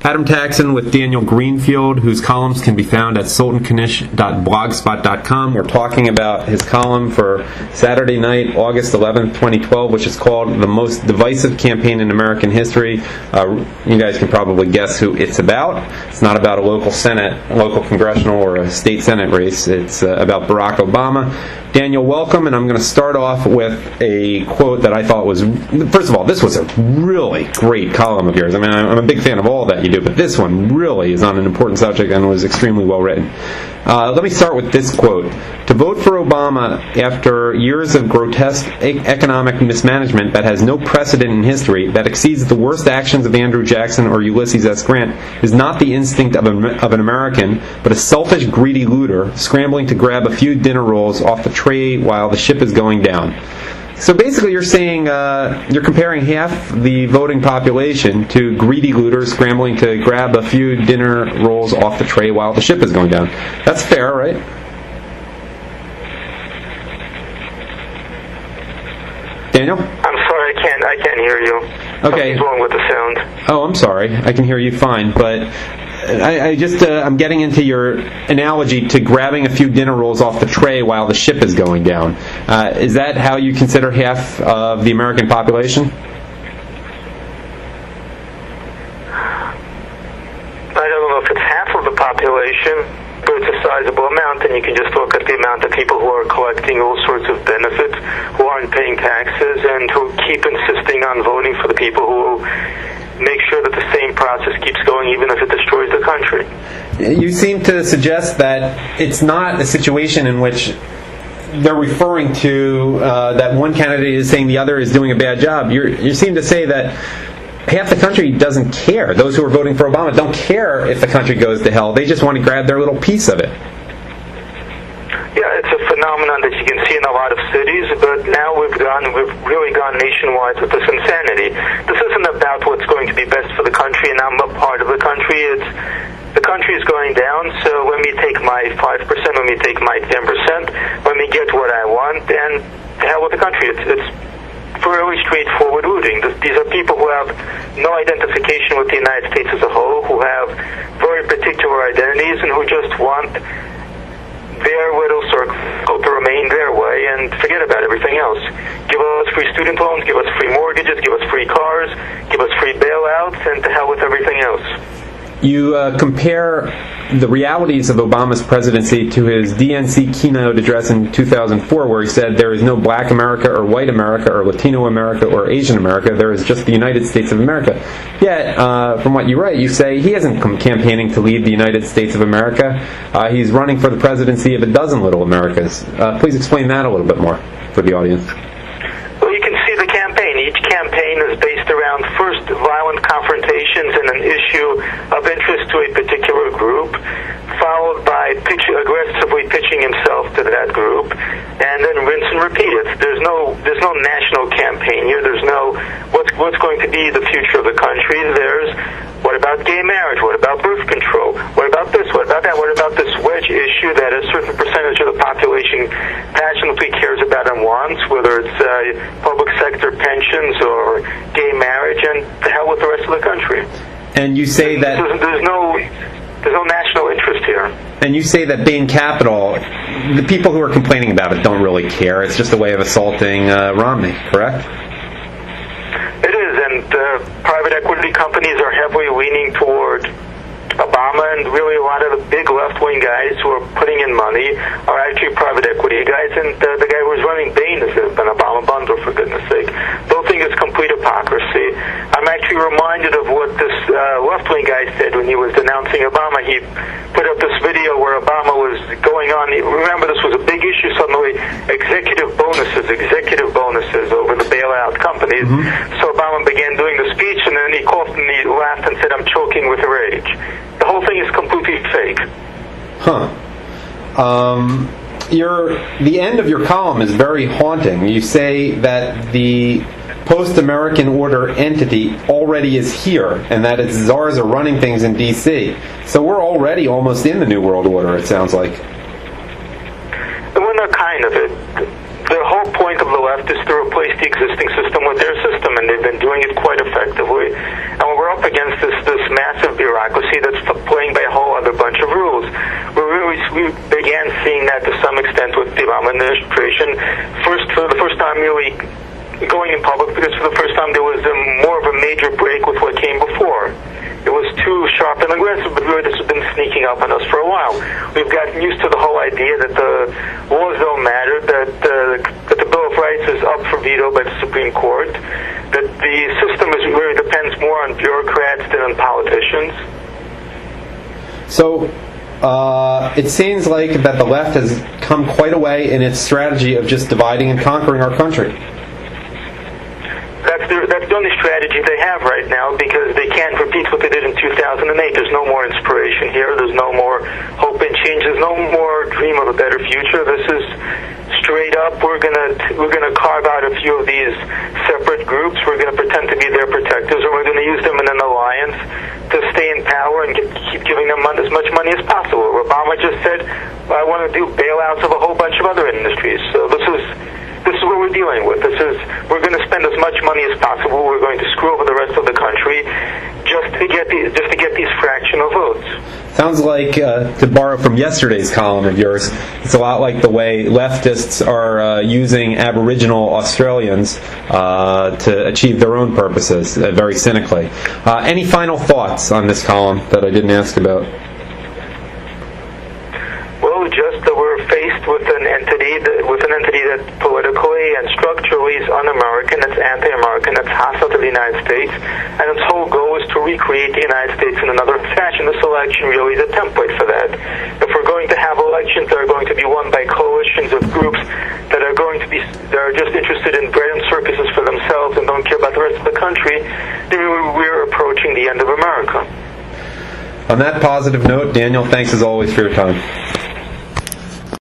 Adam Taxin with Daniel Greenfield, whose columns can be found at sultankanish.blogspot.com. We're talking about his column for Saturday night, August 11th, 2012, which is called The Most Divisive Campaign in American History. You guys can probably guess who it's about. It's not about a local congressional or a state Senate race. It's about Barack Obama. Daniel, welcome, and I'm going to start off with a quote that I thought was, first of all, this was a really great column of yours. I mean, I'm a big fan of all that you do, but this one really is on an important subject and was extremely well written. Let me start with this quote. To vote for Obama after years of grotesque economic mismanagement that has no precedent in history, that exceeds the worst actions of Andrew Jackson or Ulysses S. Grant, is not the instinct of an American, but a selfish, greedy looter scrambling to grab a few dinner rolls off the tray while the ship is going down. So basically you're saying you're comparing half the voting population to greedy looters scrambling to grab a few dinner rolls off the tray while the ship is going down. That's fair, right? Daniel? I'm sorry, I can't hear you. Okay. Something's wrong with the sound. Oh, I'm sorry. I can hear you fine, but I'm getting into your analogy to grabbing a few dinner rolls off the tray while the ship is going down. Is that how you consider half of the American population? I don't know if it's half of the population, but it's a sizable amount, and you can just look at the amount of people who are collecting all sorts of benefits, who aren't paying taxes, and who keep insisting on voting for the people who make sure that the same process keeps going even if it destroys the country. You seem to suggest that it's not a situation in which they're referring to that one candidate is saying the other is doing a bad job. You seem to say that half the country doesn't care. Those who are voting for Obama don't care if the country goes to hell. They just want to grab their little piece of it. Yeah, it's a phenomenon that you can see in a lot of cities, but now we've really gone nationwide with this insanity. This isn't about what's going to be best for the country, and I'm a part of the country. It's the country is going down, so let me take my 5%, let me take my 10%, let me get what I want, and to hell with the country. It's fairly straightforward looting. These are people who have no identification with the United States as a whole, who have very particular identities, and who just want their little circle to remain their way and forget about everything else. Give us free student loans, give us free mortgages, give us free cars, give us free bailouts, and to hell with everything else. You compare the realities of Obama's presidency to his DNC keynote address in 2004, where he said there is no black America or white America or Latino America or Asian America, there is just the United States of America. Yet, from what you write, you say he isn't campaigning to lead the United States of America. He's running for the presidency of a dozen little Americas. Please explain that a little bit more for the audience. Well, you can see the campaign. Each campaign is based around first violent confrontations and an issue of interest to a particular group, followed by aggressively pitching himself to that group, and then rinse and repeat it. There's no national campaign here. There's no what's going to be the future of the country. There's what about gay marriage? What about birth control? What about this? What about that? What about this wedge issue that a certain percentage of the population passionately cares about and wants, whether it's public sector pensions or gay marriage, and the hell with the rest of the country. And you say that there's no national interest here. And you say that Bain Capital, the people who are complaining about it don't really care. It's just a way of assaulting Romney, correct? It is, and private equity companies are heavily leaning toward Obama, and really a lot of the big left-wing guys who are putting in money are actually private equity guys, and the guy who's running Bain is an Obama bundle, for goodness sake. Don't think it's complete hypocrisy. I'm actually reminded of what this left-wing guy said when he was denouncing Obama. He put up this video where Obama was going on. Remember, this was a big issue suddenly, executive bonuses over the bailout companies. Mm-hmm. So Obama began doing the speech, and then he coughed and he laughed and said, "I'm choking with rage." The whole thing is completely fake. The end of your column is very haunting. You say that the post-American order entity already is here, and that its czars are running things in D.C. So we're already almost in the New World Order, it sounds like. We're not kind of it. the whole point of the left is to replace the existing system with their system, and they've been doing it quite effectively. And what we're up against is this massive bureaucracy that's playing by a whole other bunch of rules. We began seeing that to some extent with the Obama administration. For the first time really going in public, because for the first time there was more of a major break with what came before. It was too sharp and aggressive, but really this has been sneaking up on us for a while. We've gotten used to the whole idea that the laws don't matter, that the Bill of Rights is up for veto by the Supreme Court, that the system really depends more on bureaucrats than on politicians. So, it seems like that the left has come quite a way in its strategy of just dividing and conquering our country. That's the only strategy they have right now, because they can't repeat what they did in 2008. There's no more inspiration here. There's no more hope and change. There's no more dream of a better future. This is straight up. We're gonna carve out a few of these separate groups. We're gonna pretend to be their protectors, and we're gonna use them in an alliance to stay in power and keep giving them as much money as possible. Obama just said, "I want to do bailouts of a whole bunch of other industries." So this is what we're dealing with. We're going to spend as much money as possible. We're going to screw over the rest of the country just to get these fractional votes. Sounds like, to borrow from yesterday's column of yours, it's a lot like the way leftists are using Aboriginal Australians to achieve their own purposes, very cynically. Any final thoughts on this column that I didn't ask about? Well, just that we're faced with an entity that politically and structurally is un-American, that's anti-American, that's hostile to the United States, and its whole goal is to recreate the United States in another fashion. This election really is a template for that. If we're going to have elections that are going to be won by coalitions of groups that are just interested in bread and circuses for themselves and don't care about the rest of the country, then we're approaching the end of America. On that positive note, Daniel, thanks as always for your time.